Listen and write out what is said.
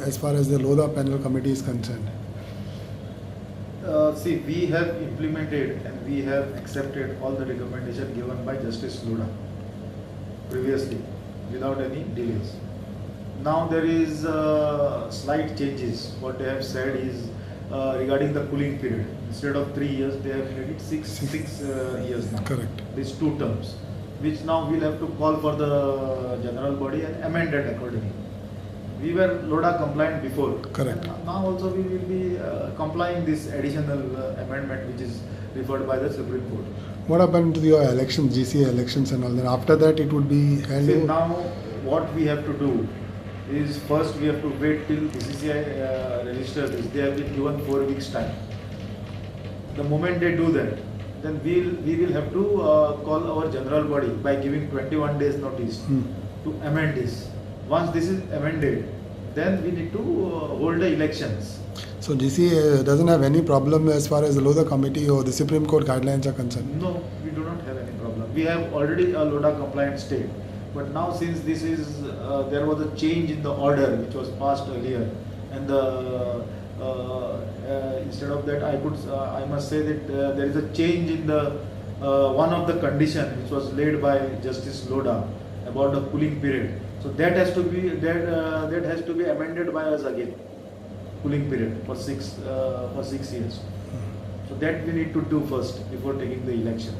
as far as the Lodha panel committee is concerned? See, we have implemented and we have accepted all the recommendations given by Justice Lodha previously without any delays. Now there is slight changes. What they have said is regarding the cooling period. Instead of 3 years, they have made it six years now. Correct. These 2 terms, which now we'll have to call for the general body and amend it accordingly. We were LODA compliant before. Correct. And now also we will be complying this additional amendment which is referred by the Supreme Court. What happened to your elections, GCA elections and all that? After that, it would be held. See, now what we have to do is first we have to wait till BCCI register this. They have been given 4 weeks time. The moment they do that, then we will have to call our general body by giving 21 days notice to amend this. Once this is amended, then we need to hold the elections. So GCA doesn't have any problem as far as the Lodha committee or the Supreme Court guidelines are concerned? No, we do not have any problem. We have already a LODA compliant state. But now since this is, there was a change in the order which was passed earlier, and instead of that I must say that there is a change in the one of the condition which was laid by Justice Lodha about the cooling period. So that has to be amended by us again. Cooling period for 6 years. So that we need to do first before taking the election.